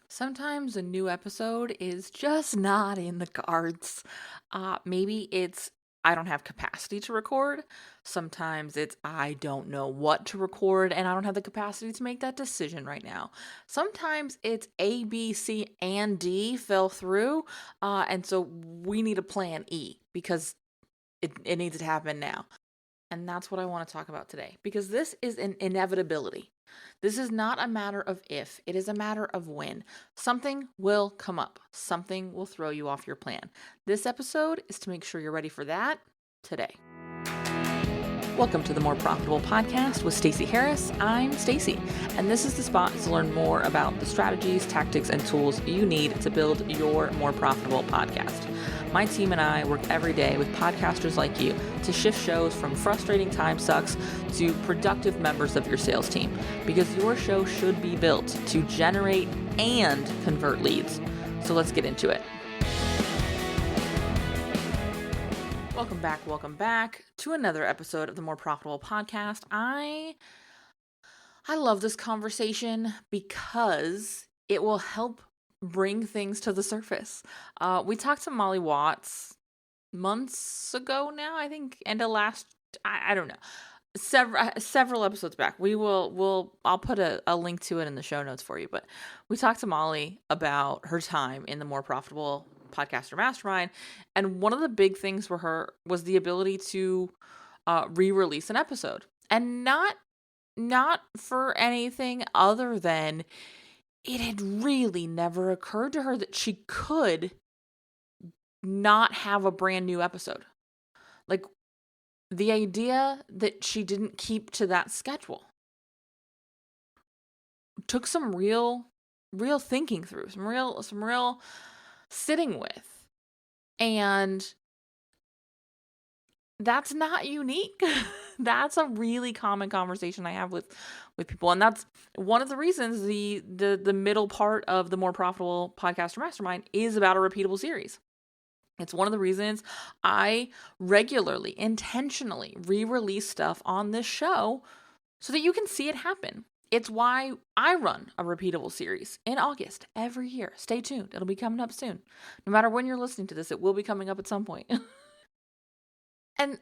Sometimes a new episode is just not in the cards. Maybe it's I don't have capacity to record. Sometimes it's I don't know what to record and I don't have the capacity to make that decision right now. Sometimes it's A, B, C, and D fell through. And so we need a plan E because it needs to happen now. And that's what I want to talk about today because this is an inevitability. This is not a matter of if, it is a matter of when. Something will come up, something will throw you off your plan. This episode is to make sure you're ready for that today. Welcome to the More Profitable Podcast with Stacey Harris. I'm Stacey, and this is the spot to learn more about the strategies, tactics, and tools you need to build your more profitable podcast. My team and I work every day with podcasters like you to shift shows from frustrating time sucks to productive members of your sales team, because your show should be built to generate and convert leads. So let's get into it. Welcome back to another episode of the More Profitable Podcast. I love this conversation because it will help bring things to the surface. We talked to Molly Watts months ago now, I think, and I don't know, several episodes back. I'll put a link to it in the show notes for you, but we talked to Molly about her time in the More Profitable Podcaster Mastermind, and one of the big things for her was the ability to re-release an episode, and not for anything other than it had really never occurred to her that she could not have a brand new episode. Like, the idea that she didn't keep to that schedule took some real thinking through, some real sitting with. And that's not unique. That's a really common conversation I have with people. And that's one of the reasons the middle part of the More Profitable Podcaster Mastermind is about a repeatable series. It's one of the reasons I regularly, intentionally re-release stuff on this show so that you can see it happen. It's why I run a repeatable series in August every year. Stay tuned. It'll be coming up soon. No matter when you're listening to this, it will be coming up at some point. And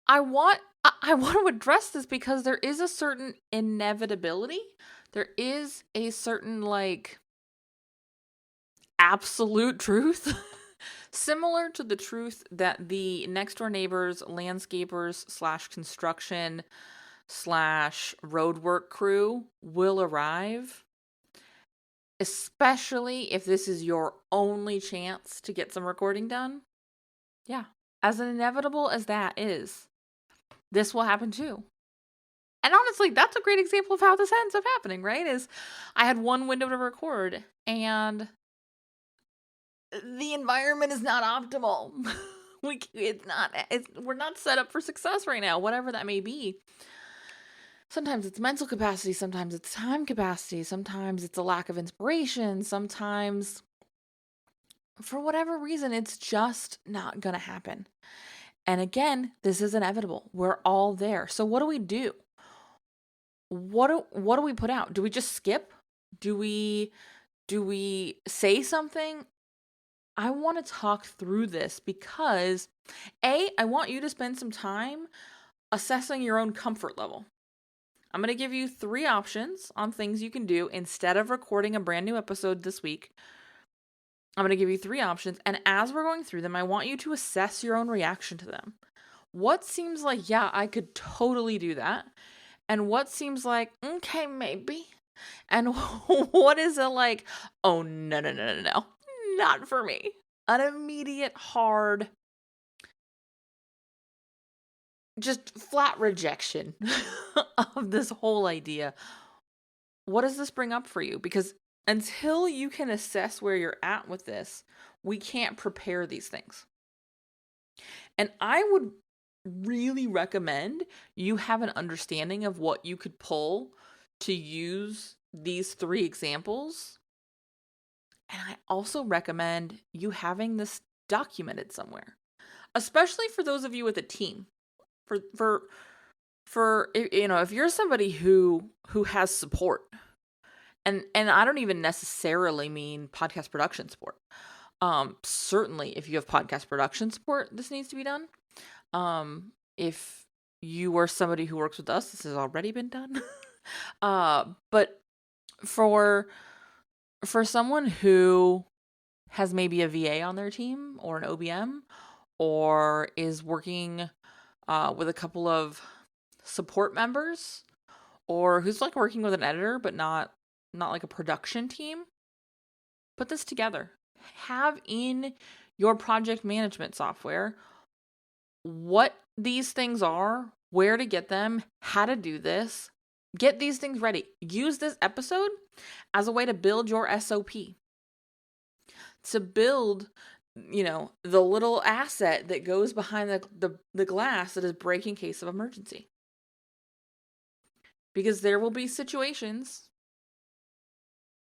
I want to address this because there is a certain inevitability. There is a certain absolute truth, similar to the truth that the next door neighbors, landscapers / construction / roadwork crew will arrive, especially if this is your only chance to get some recording done. Yeah, as inevitable as that is, this will happen too. And honestly, that's a great example of how this ends up happening, right? Is I had one window to record and the environment is not optimal. We're not set up for success right now, whatever that may be. Sometimes it's mental capacity, sometimes it's time capacity, sometimes it's a lack of inspiration, sometimes for whatever reason, it's just not going to happen. And again, this is inevitable. We're all there. So what do we do? What do we put out? Do we just skip? Do we say something? I want to talk through this because I want you to spend some time assessing your own comfort level. I'm going to give you 3 options on things you can do instead of recording a brand new episode this week. I'm going to give you 3 options, and as we're going through them, I want you to assess your own reaction to them. What seems like, yeah, I could totally do that, and what seems like, okay, maybe, and what is it like, oh, no, not for me. An immediate, hard, just flat rejection of this whole idea. What does this bring up for you? Because until you can assess where you're at with this, we can't prepare these things. And I would really recommend you have an understanding of what you could pull to use these 3 examples. And I also recommend you having this documented somewhere, especially for those of you with a team. For if you're somebody who has support And I don't even necessarily mean podcast production support. Certainly if you have podcast production support, this needs to be done. If you are somebody who works with us, this has already been done. But for someone who has maybe a VA on their team or an OBM, or is working with a couple of support members, or who's like working with an editor but not like a production team, put this together. Have in your project management software what these things are, where to get them, how to do this. Get these things ready. Use this episode as a way to build your SOP. To build, the little asset that goes behind the glass that is break in case of emergency. Because there will be situations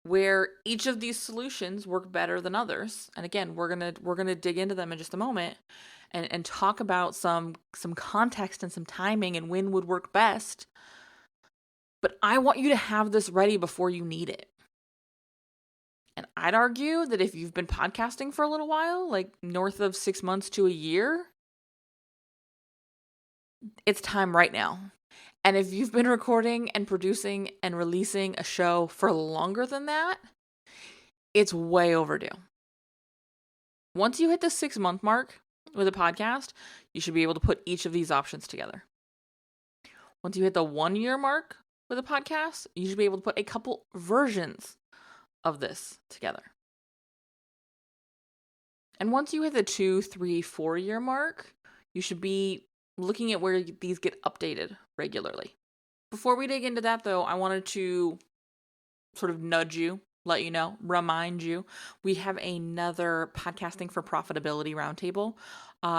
where each of these solutions work better than others. And again, we're gonna dig into them in just a moment and talk about some context and some timing and when would work best. But I want you to have this ready before you need it. And I'd argue that if you've been podcasting for a little while, like north of 6 months to a year, it's time right now. And if you've been recording and producing and releasing a show for longer than that, it's way overdue. Once you hit the 6-month mark with a podcast, you should be able to put each of these options together. Once you hit the 1-year mark with a podcast, you should be able to put a couple versions of this together. And once you hit the 2, 3, 4-year mark, you should be looking at where these get updated regularly. Before we dig into that, though, I wanted to sort of nudge you, let you know, remind you, we have another Podcasting for Profitability Roundtable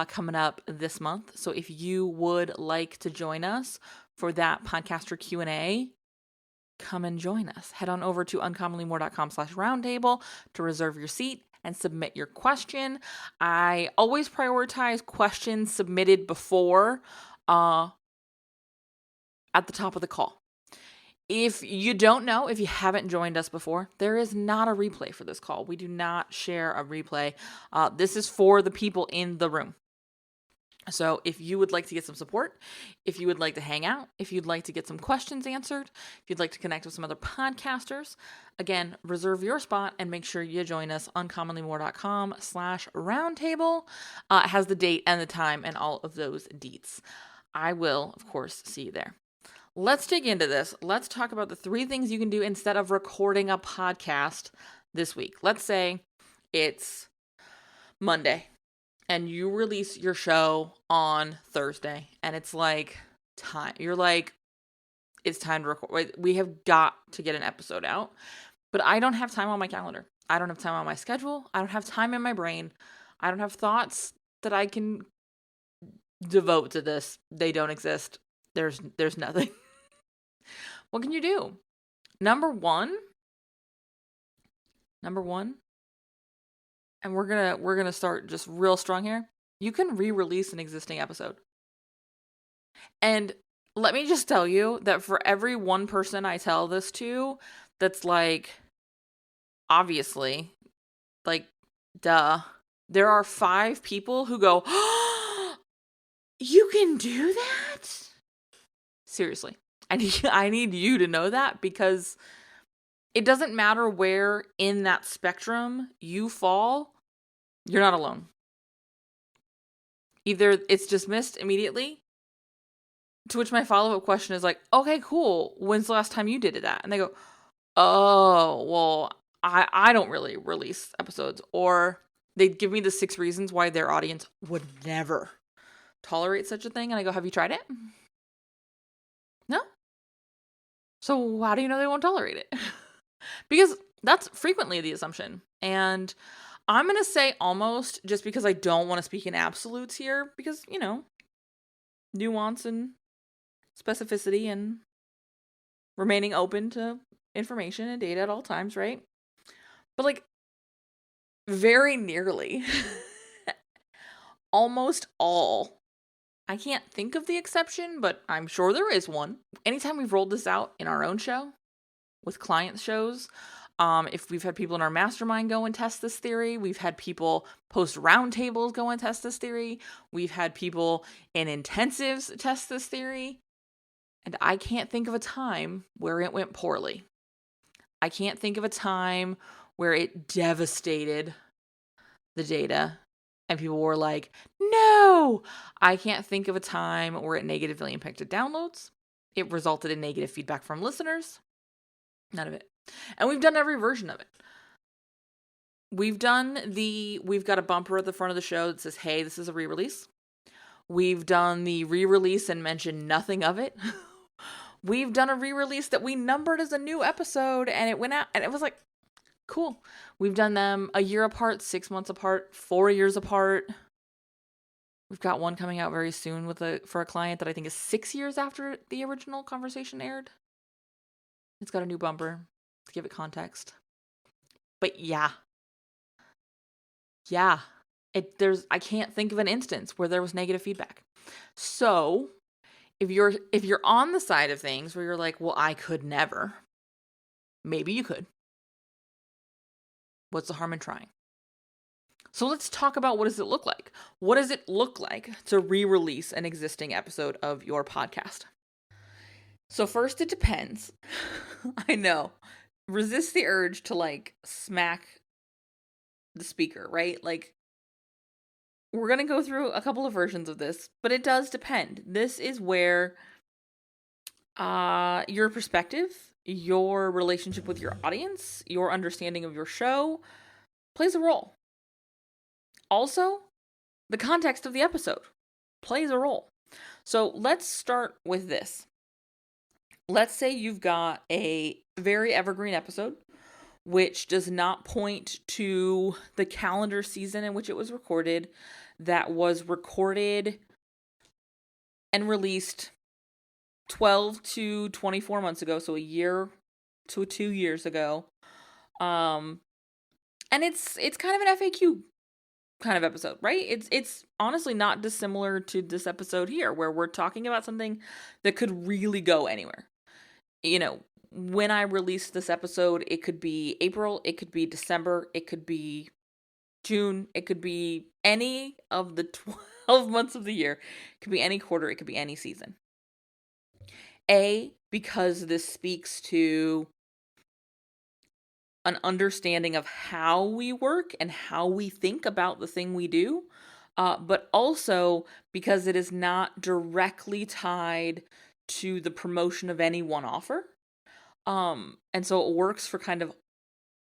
coming up this month. So if you would like to join us for that podcaster Q&A, come and join us. Head on over to uncommonlymore.com/roundtable to reserve your seat and submit your question. I always prioritize questions submitted before at the top of the call. If you don't know, if you haven't joined us before, there is not a replay for this call. We do not share a replay. This is for the people in the room. So if you would like to get some support, if you would like to hang out, if you'd like to get some questions answered, if you'd like to connect with some other podcasters, again, reserve your spot and make sure you join us on uncommonlymore.com/roundtable. It has the date and the time and all of those deets. I will, of course, see you there. Let's dig into this. Let's talk about the 3 things you can do instead of recording a podcast this week. Let's say it's Monday and you release your show on Thursday and it's like time. You're like, it's time to record. We have got to get an episode out, but I don't have time on my calendar. I don't have time on my schedule. I don't have time in my brain. I don't have thoughts that I can devote to this. They don't exist. There's nothing. What can you do? Number one, and we're gonna start just real strong here. You can re-release an existing episode. And let me just tell you that for every one person I tell this to, that's like, obviously, like, duh, there are 5 people who go, oh, you can do that? Seriously. I need you to know that, because it doesn't matter where in that spectrum you fall, you're not alone. Either it's dismissed immediately, to which my follow-up question is like, okay, cool, when's the last time you did that? And they go, oh, well, I don't really release episodes. Or they give me the 6 reasons why their audience would never tolerate such a thing. And I go, have you tried it? No? So how do you know they won't tolerate it? Because that's frequently the assumption. And I'm going to say almost, just because I don't want to speak in absolutes here, because, nuance and specificity and remaining open to information and data at all times, right? But like, very nearly, almost all, I can't think of the exception, but I'm sure there is one. Anytime we've rolled this out in our own show, with client shows. If we've had people in our mastermind go and test this theory, we've had people post roundtables go and test this theory. We've had people in intensives test this theory. And I can't think of a time where it went poorly. I can't think of a time where it devastated the data and people were like, no! I can't think of a time where it negatively impacted downloads. It resulted in negative feedback from listeners. None of it. And we've done every version of it. We've got a bumper at the front of the show that says, hey, this is a re-release. We've done the re-release and mentioned nothing of it. We've done a re-release that we numbered as a new episode and it went out and it was like, cool. We've done them a year apart, 6 months apart, 4 years apart. We've got one coming out very soon for a client that I think is 6 years after the original conversation aired. It's got a new bumper to give it context. But yeah. I can't think of an instance where there was negative feedback. So if you're on the side of things where you're like, well, I could never, maybe you could. What's the harm in trying? So let's talk about what does it look like? What does it look like to re-release an existing episode of your podcast? So first, it depends. I know. Resist the urge to like smack the speaker, right? Like, we're going to go through a couple of versions of this, but it does depend. This is where your perspective, your relationship with your audience, your understanding of your show plays a role. Also, the context of the episode plays a role. So let's start with this. Let's say you've got a very evergreen episode, which does not point to the calendar season in which it was recorded, that was recorded and released 12 to 24 months ago, so a year to 2 years ago. And it's kind of an FAQ kind of episode, right? It's honestly not dissimilar to this episode here, where we're talking about something that could really go anywhere. You know, when I released this episode, it could be April, it could be December, it could be June, it could be any of the 12 months of the year. It could be any quarter, it could be any season. Because this speaks to an understanding of how we work and how we think about the thing we do, but also because it is not directly tied to the promotion of any one offer. And so it works for kind of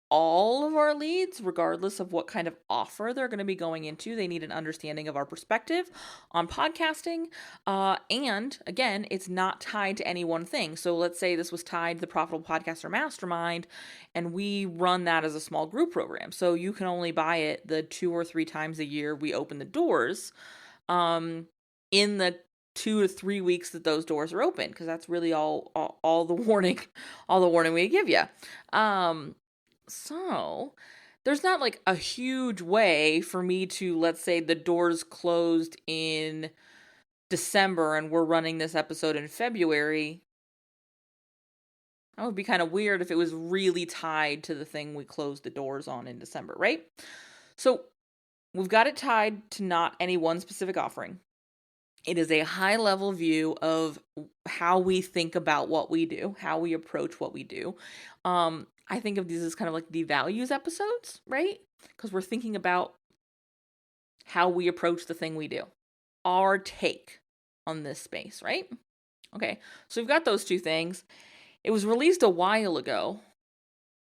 all of our leads, regardless of what kind of offer they're going to be going into. They need an understanding of our perspective on podcasting. And again, it's not tied to any one thing. So let's say this was tied to the Profitable Podcaster Mastermind, and we run that as a small group program. So you can only buy it the 2 or 3 times a year we open the doors, in the 2 to 3 weeks that those doors are open, because that's really all the warning we give you. So there's not like a huge way for me to, let's say the doors closed in December and we're running this episode in February. That would be kind of weird if it was really tied to the thing we closed the doors on in December, right? So we've got it tied to not any one specific offering. It is a high level view of how we think about what we do, how we approach what we do. I think of these as kind of like the values episodes, right? Because we're thinking about how we approach the thing we do. Our take on this space, right? Okay, so we've got those two things. It was released a while ago.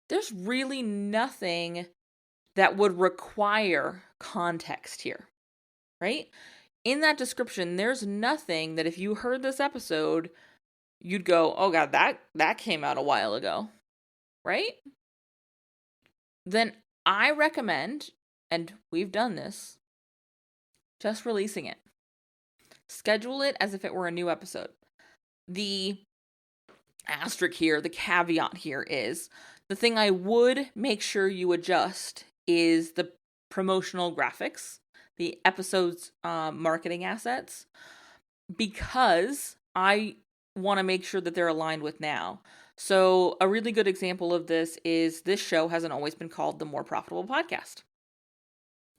There's really nothing that would require context here, right? In that description, there's nothing that if you heard this episode, you'd go, oh God, that came out a while ago, right? Then I recommend, and we've done this, just releasing it. Schedule it as if it were a new episode. The asterisk here, the caveat here is, the thing I would make sure you adjust is the promotional graphics, the episode's marketing assets, because I want to make sure that they're aligned with now. So, a really good example of this is this show hasn't always been called the More Profitable Podcast.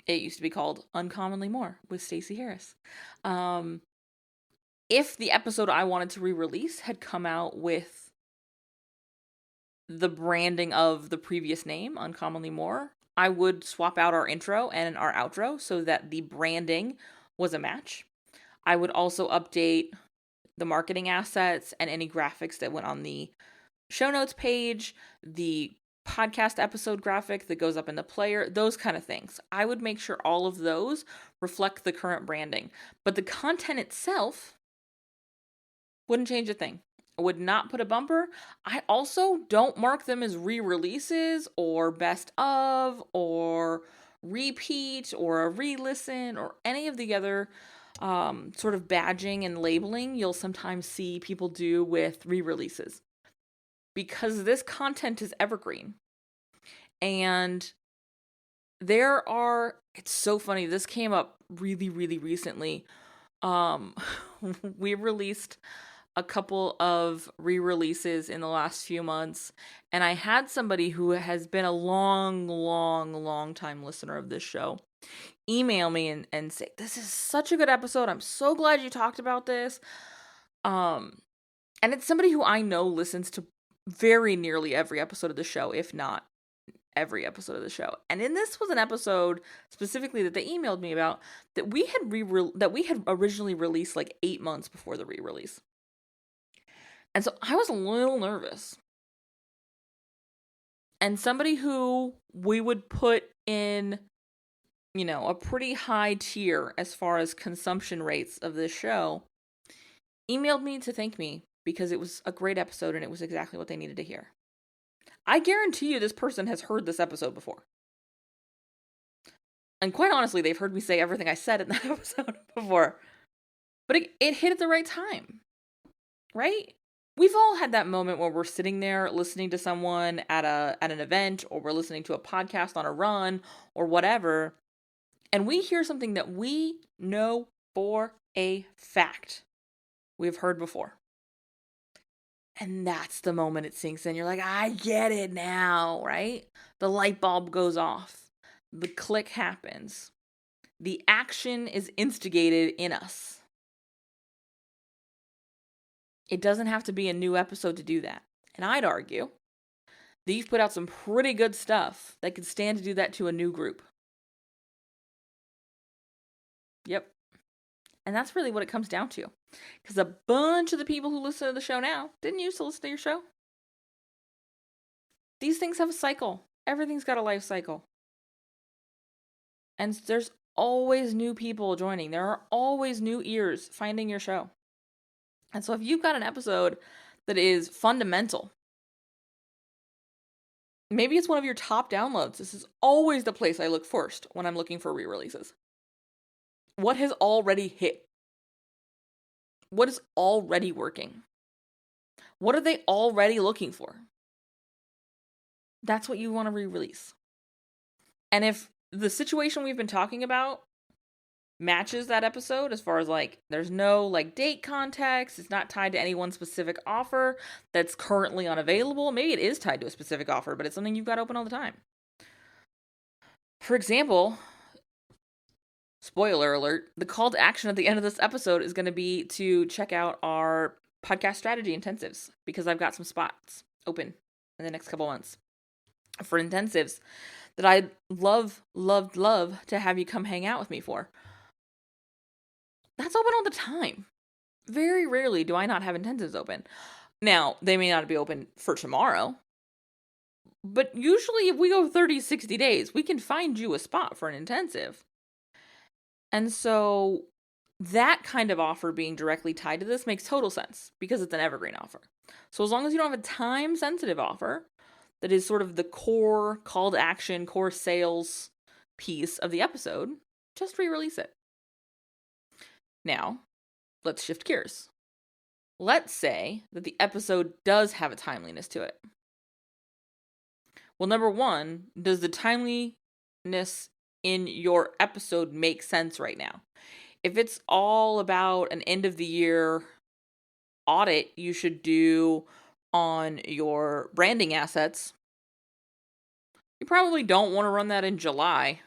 It used to be called Uncommonly More with Stacey Harris. If the episode I wanted to re-release had come out with the branding of the previous name, Uncommonly More, I would swap out our intro and our outro so that the branding was a match. I would also update the marketing assets and any graphics that went on the show notes page, the podcast episode graphic that goes up in the player, those kind of things. I would make sure all of those reflect the current branding. But the content itself wouldn't change a thing. I would not put a bumper. I also don't mark them as re-releases or best of or repeat or a re-listen or any of the other sort of badging and labeling you'll sometimes see people do with re-releases. Because this content is evergreen. And it's so funny, this came up really, really recently. We released a couple of re-releases in the last few months, and I had somebody who has been a long time listener of this show email me and say, this is such a good episode. I'm so glad you talked about this. And it's somebody who I know listens to very nearly every episode of the show, if not every episode of the show. And this was an episode specifically that they emailed me about that we had originally released like 8 months before the re-release. And so I was a little nervous. And somebody who we would put in, a pretty high tier as far as consumption rates of this show, emailed me to thank me because it was a great episode and it was exactly what they needed to hear. I guarantee you this person has heard this episode before. And quite honestly, they've heard me say everything I said in that episode before. But it hit at the right time, right? We've all had that moment where we're sitting there listening to someone at an event, or we're listening to a podcast on a run or whatever, and we hear something that we know for a fact we've heard before. And that's the moment it sinks in. You're like, I get it now, right? The light bulb goes off. The click happens. The action is instigated in us. It doesn't have to be a new episode to do that. And I'd argue that you've put out some pretty good stuff that could stand to do that to a new group. Yep. And that's really what it comes down to. Because a bunch of the people who listen to the show now didn't used to listen to your show. These things have a cycle. Everything's got a life cycle. And there's always new people joining. There are always new ears finding your show. And so if you've got an episode that is fundamental, maybe it's one of your top downloads. This is always the place I look first when I'm looking for re-releases. What has already hit? What is already working? What are they already looking for? That's what you want to re-release. And if the situation we've been talking about matches that episode, as far as there's no date context, it's not tied to any one specific offer that's currently unavailable. Maybe it is tied to a specific offer, but it's something you've got open all the time. For example, spoiler alert, the call to action at the end of this episode is going to be to check out our podcast strategy intensives, because I've got some spots open in the next couple months for intensives that I'd love to have you come hang out with me for. That's open all the time. Very rarely do I not have intensives open. Now, they may not be open for tomorrow, but usually if we go 30, 60 days, we can find you a spot for an intensive. And so that kind of offer being directly tied to this makes total sense because it's an evergreen offer. So as long as you don't have a time-sensitive offer that is sort of the core call to action, core sales piece of the episode, just re-release it. Now, let's shift gears. Let's say that the episode does have a timeliness to it. Well, number one, does the timeliness in your episode make sense right now? If it's all about an end of the year audit you should do on your branding assets, you probably don't want to run that in July.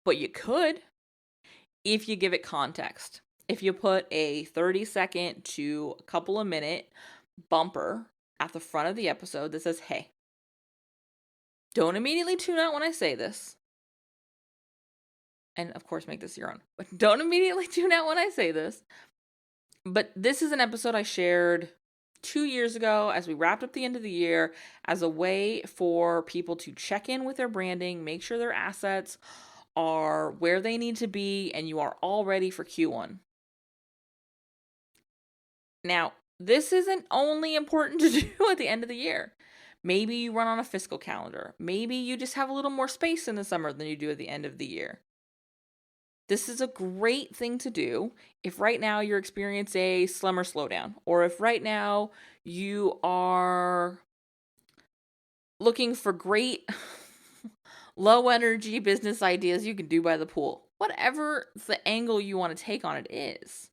But you could if you give it context. If you put a 30-second to a couple of minute bumper at the front of the episode that says, hey, don't immediately tune out when I say this. And of course, make this your own. But don't immediately tune out when I say this. But this is an episode I shared 2 years ago as we wrapped up the end of the year as a way for people to check in with their branding, make sure their assets are where they need to be, and you are all ready for Q1. Now, this isn't only important to do at the end of the year. Maybe you run on a fiscal calendar. Maybe you just have a little more space in the summer than you do at the end of the year. This is a great thing to do if right now you're experiencing a summer slowdown, or if right now you are looking for great low energy business ideas you can do by the pool. Whatever the angle you want to take on it is.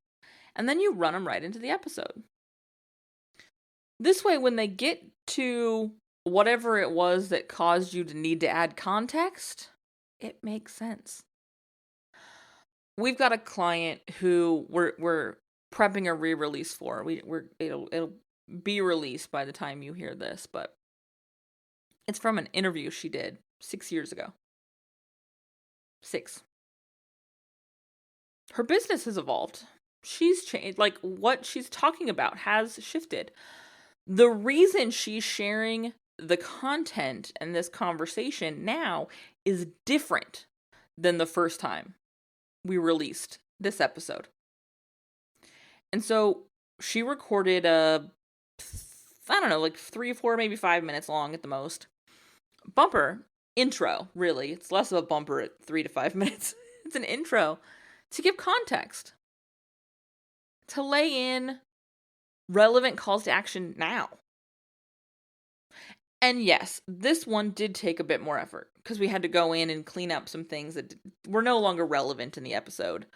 And then you run them right into the episode. This way, when they get to whatever it was that caused you to need to add context, it makes sense. We've got a client who we're prepping a re-release for. It'll be released by the time you hear this, but it's from an interview she did 6 years ago. 6. Her business has evolved. She's changed. Like, what she's talking about has shifted. The reason she's sharing the content and this conversation now is different than the first time we released this episode. And so she recorded like 3 or 4, maybe 5 minutes long at the most, bumper intro, really. It's less of a bumper at 3 to 5 minutes. It's an intro to give context, to lay in relevant calls to action now. And yes, this one did take a bit more effort because we had to go in and clean up some things that were no longer relevant in the episode.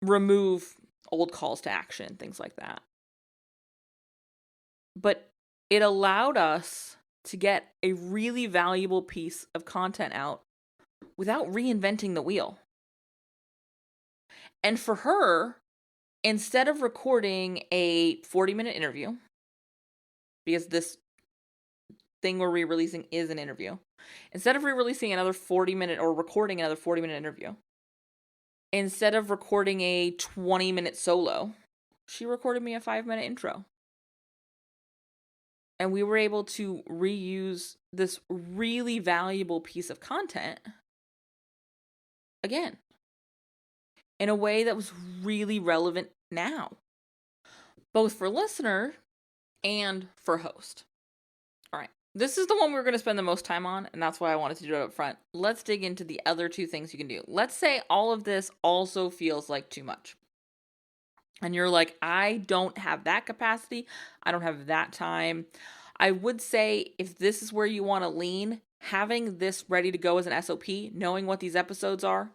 Remove old calls to action, things like that. But it allowed us to get a really valuable piece of content out without reinventing the wheel. And for her, instead of recording a 40-minute interview, because this thing we're re-releasing is an interview, instead of re-releasing another 40-minute or recording another 40-minute interview, instead of recording a 20-minute solo, she recorded me a 5-minute intro. And we were able to reuse this really valuable piece of content again in a way that was really relevant now, both for listener and for host. All right, this is the one we're going to spend the most time on, and that's why I wanted to do it up front. Let's dig into the other 2 things you can do. Let's say all of this also feels like too much. And you're like, I don't have that capacity. I don't have that time. I would say if this is where you want to lean, having this ready to go as an SOP, knowing what these episodes are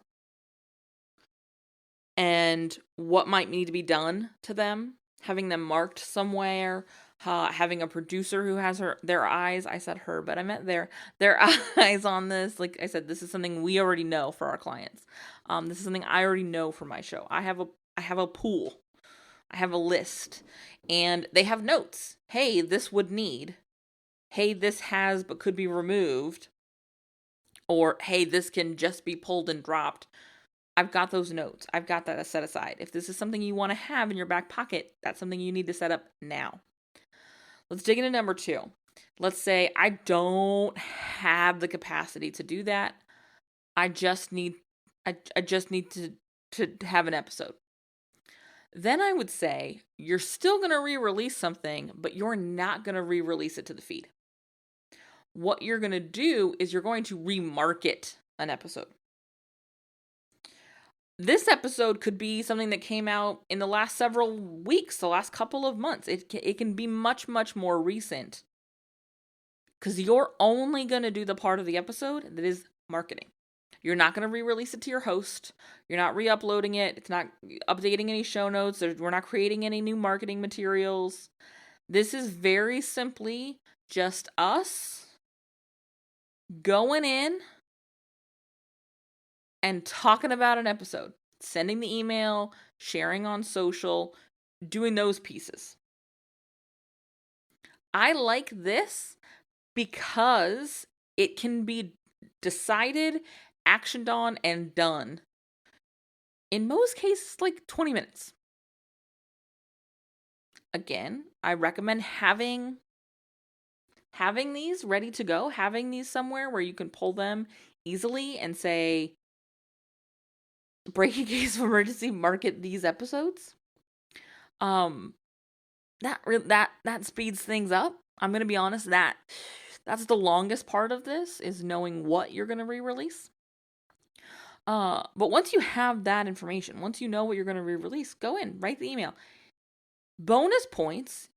and what might need to be done to them, having them marked somewhere, having a producer who has their eyes, I said her, but I meant their eyes on this. Like I said, this is something we already know for our clients. This is something I already know for my show. I have a pool. I have a list, and they have notes. Hey, this would need. Hey, this has but could be removed. Or, hey, this can just be pulled and dropped. I've got those notes. I've got that set aside. If this is something you want to have in your back pocket, that's something you need to set up now. Let's dig into number 2. Let's say I don't have the capacity to do that. I just need to have an episode. Then I would say you're still going to re-release something, but you're not going to re-release it to the feed. What you're going to do is you're going to remarket an episode. This episode could be something that came out in the last several weeks, the last couple of months. It can be much, much more recent because you're only going to do the part of the episode that is marketing. You're not going to re-release it to your host. You're not re-uploading it. It's not updating any show notes. We're not creating any new marketing materials. This is very simply just us going in and talking about an episode, sending the email, sharing on social, doing those pieces. I like this because it can be decided, actioned on, and done. In most cases, like 20 minutes. Again, I recommend having these ready to go, having these somewhere where you can pull them easily and say, breaking case of emergency, market these episodes. That speeds things up. I'm going to be honest, that's the longest part of this, is knowing what you're going to re-release. But once you have that information, once you know what you're going to re-release, go in, write the email. Bonus points,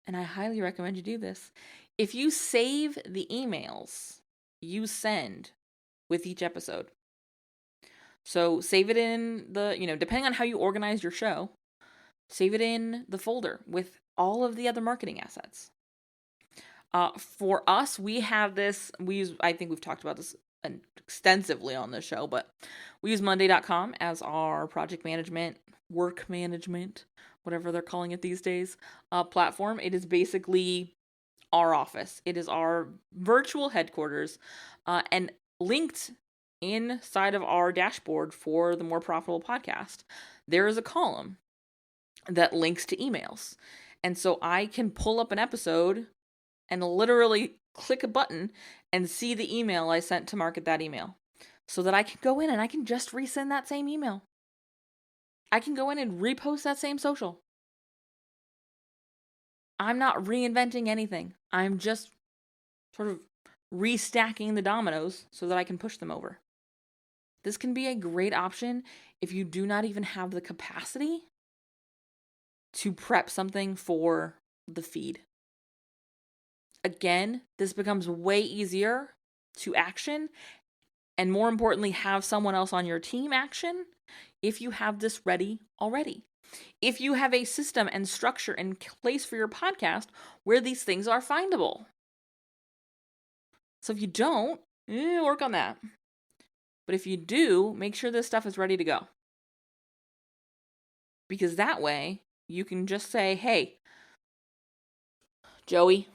and I highly recommend you do this, if you save the emails you send with each episode. So save it in the, depending on how you organize your show, save it in the folder with all of the other marketing assets. For us, we have this, I think we've talked about this extensively on the show, but we use Monday.com as our project management, work management, whatever they're calling it these days, platform. It is basically our office. It is our virtual headquarters, and linked inside of our dashboard for the More Profitable Podcast, there is a column that links to emails. And so I can pull up an episode and literally click a button and see the email I sent to market that email, so that I can go in and I can just resend that same email. I can go in and repost that same social. I'm not reinventing anything. I'm just sort of restacking the dominoes so that I can push them over. This can be a great option if you do not even have the capacity to prep something for the feed. Again, this becomes way easier to action, and more importantly, have someone else on your team action if you have this ready already. If you have a system and structure in place for your podcast where these things are findable. So if you don't, work on that. But if you do, make sure this stuff is ready to go. Because that way, you can just say, hey, Joey,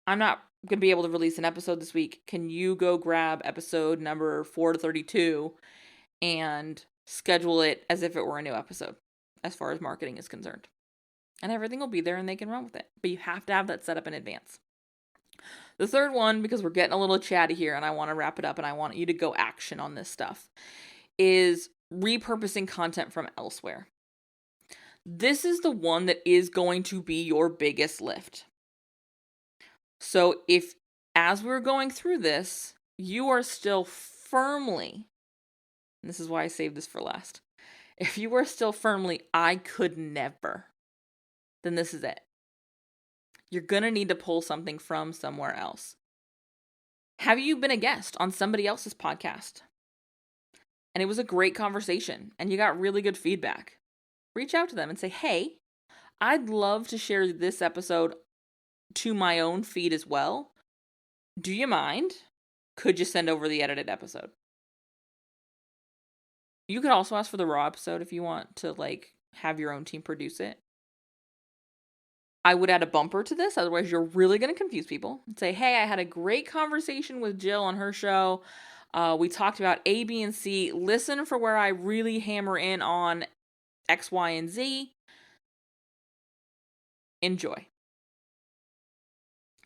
I'm not going to be able to release an episode this week. Can you go grab episode number 432 and schedule it as if it were a new episode, as far as marketing is concerned? And everything will be there and they can run with it. But you have to have that set up in advance. The third one, because we're getting a little chatty here and I want to wrap it up and I want you to go action on this stuff, is repurposing content from elsewhere. This is the one that is going to be your biggest lift. So if, as we're going through this, you are still firmly, and this is why I saved this for last, if you are still firmly, I could never, then this is it. You're going to need to pull something from somewhere else. Have you been a guest on somebody else's podcast and it was a great conversation and you got really good feedback? Reach out to them and say, hey, I'd love to share this episode to my own feed as well. Do you mind? Could you send over the edited episode? You could also ask for the raw episode if you want to have your own team produce it. I would add a bumper to this, otherwise you're really going to confuse people. Say, hey, I had a great conversation with Jill on her show. We talked about A, B, and C. Listen for where I really hammer in on X, Y, and Z. Enjoy.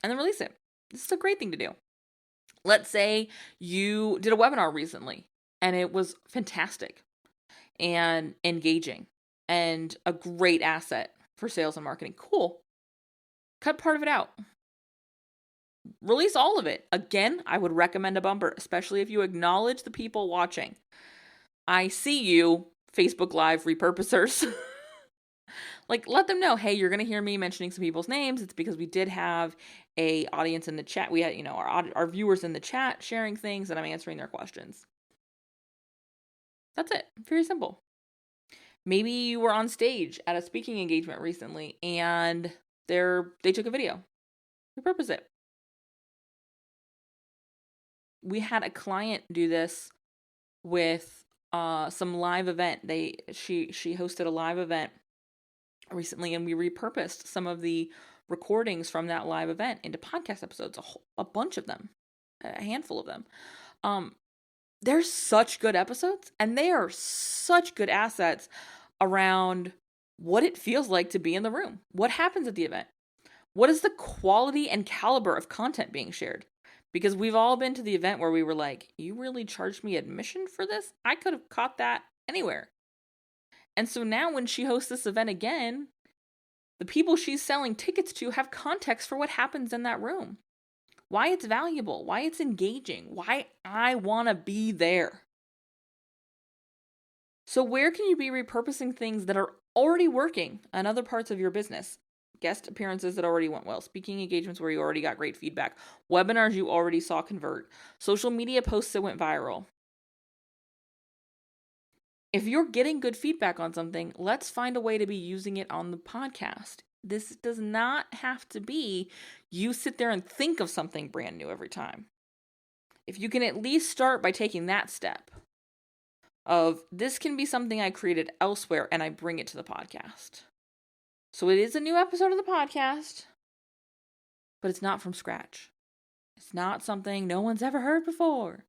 And then release it. This is a great thing to do. Let's say you did a webinar recently and it was fantastic and engaging and a great asset for sales and marketing. Cool. Cut part of it out. Release all of it. Again, I would recommend a bumper, especially if you acknowledge the people watching. I see you, Facebook Live repurposers. Let them know, hey, you're going to hear me mentioning some people's names. It's because we did have a audience in the chat. We had, our viewers in the chat sharing things, and I'm answering their questions. That's it. Very simple. Maybe you were on stage at a speaking engagement recently and they took a video. Repurpose it. We had a client do this with some live event. She hosted a live event recently, and we repurposed some of the recordings from that live event into podcast episodes, a bunch of them, a handful of them. They're such good episodes, and they are such good assets around what it feels like to be in the room. What happens at the event? What is the quality and caliber of content being shared? Because we've all been to the event where we were like, you really charged me admission for this? I could have caught that anywhere. And so now when she hosts this event again, the people she's selling tickets to have context for what happens in that room. Why it's valuable, why it's engaging, why I want to be there. So where can you be repurposing things that are already working on other parts of your business? Guest appearances that already went well, speaking engagements where you already got great feedback, webinars you already saw convert, social media posts that went viral. If you're getting good feedback on something, let's find a way to be using it on the podcast. This does not have to be you sit there and think of something brand new every time. If you can at least start by taking that step of this can be something I created elsewhere and I bring it to the podcast. So it is a new episode of the podcast, but it's not from scratch. It's not something no one's ever heard before.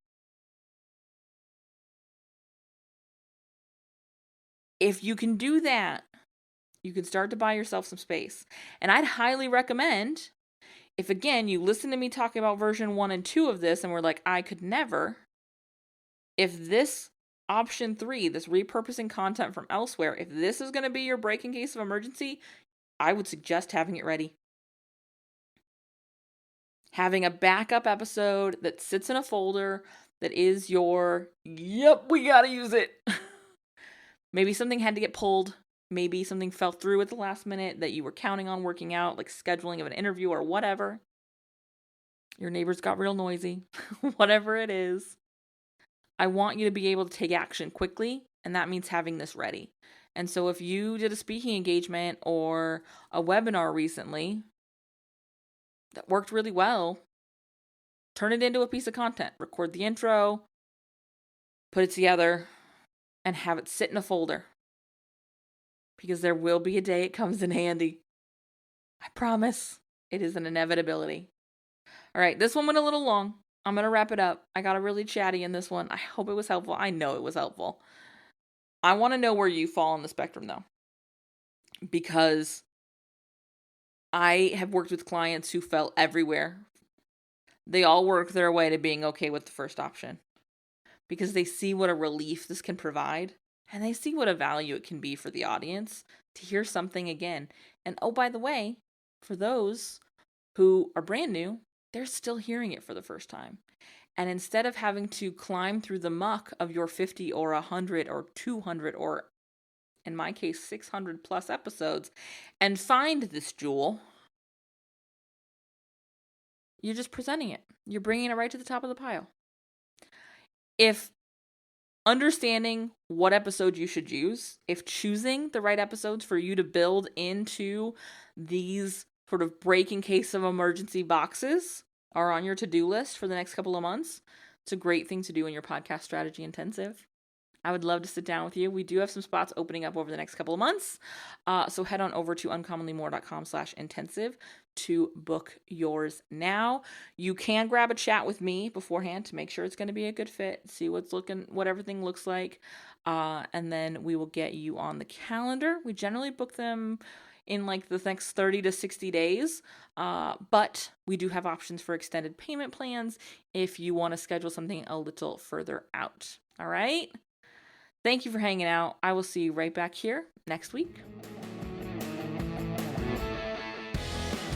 If you can do that, you can start to buy yourself some space. And I'd highly recommend, if again, you listen to me talking about version 1 and 2 of this and we're like, I could never, if this option 3, this repurposing content from elsewhere, if this is going to be your break in case of emergency, I would suggest having it ready. Having a backup episode that sits in a folder that is your, yep, we got to use it. Maybe something had to get pulled. Maybe something fell through at the last minute that you were counting on working out, like scheduling of an interview or whatever. Your neighbors got real noisy. Whatever it is. I want you to be able to take action quickly, and that means having this ready. And so if you did a speaking engagement or a webinar recently that worked really well, turn it into a piece of content. Record the intro, put it together, and have it sit in a folder. Because there will be a day it comes in handy. I promise. It is an inevitability. All right, this one went a little long. I'm going to wrap it up. I got really chatty in this one. I hope it was helpful. I know it was helpful. I want to know where you fall on the spectrum, though. Because I have worked with clients who fell everywhere. They all work their way to being okay with the first option. Because they see what a relief this can provide. And they see what a value it can be for the audience to hear something again. And oh, by the way, for those who are brand new, they're still hearing it for the first time. And instead of having to climb through the muck of your 50 or 100 or 200 or, in my case, 600 plus episodes and find this jewel, you're just presenting it. You're bringing it right to the top of the pile. If understanding what episode you should use, if choosing the right episodes for you to build into these sort of break in case of emergency boxes are on your to-do list for the next couple of months, it's a great thing to do in your podcast strategy intensive. I would love to sit down with you. We do have some spots opening up over the next couple of months. So head on over to uncommonlymore.com/intensive to book yours now. You can grab a chat with me beforehand to make sure it's going to be a good fit, see what everything looks like. And then we will get you on the calendar. We generally book them in like the next 30 to 60 days. But we do have options for extended payment plans if you want to schedule something a little further out. All right. Thank you for hanging out. I will see you right back here next week.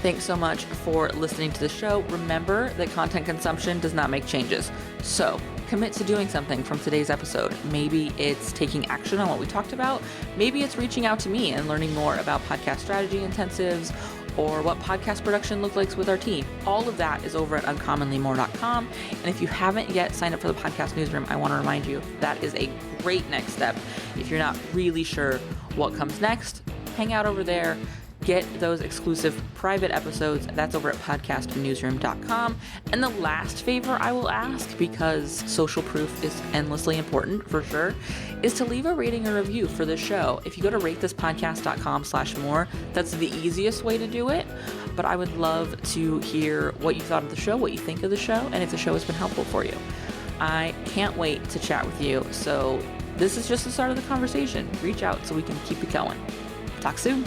Thanks so much for listening to the show. Remember that content consumption does not make changes. So commit to doing something from today's episode. Maybe it's taking action on what we talked about. Maybe it's reaching out to me and learning more about podcast strategy intensives, or what podcast production looks like with our team. All of that is over at uncommonlymore.com. And if you haven't yet signed up for the podcast newsroom, I want to remind you that is a great next step. If you're not really sure what comes next, hang out over there. Get those exclusive private episodes. That's over at podcastnewsroom.com. And the last favor I will ask, because social proof is endlessly important for sure, is to leave a rating or review for the show. If you go to ratethispodcast.com/more, that's the easiest way to do it. But I would love to hear what you thought of the show, what you think of the show, and if the show has been helpful for you. I can't wait to chat with you. So this is just the start of the conversation. Reach out so we can keep it going. Talk soon.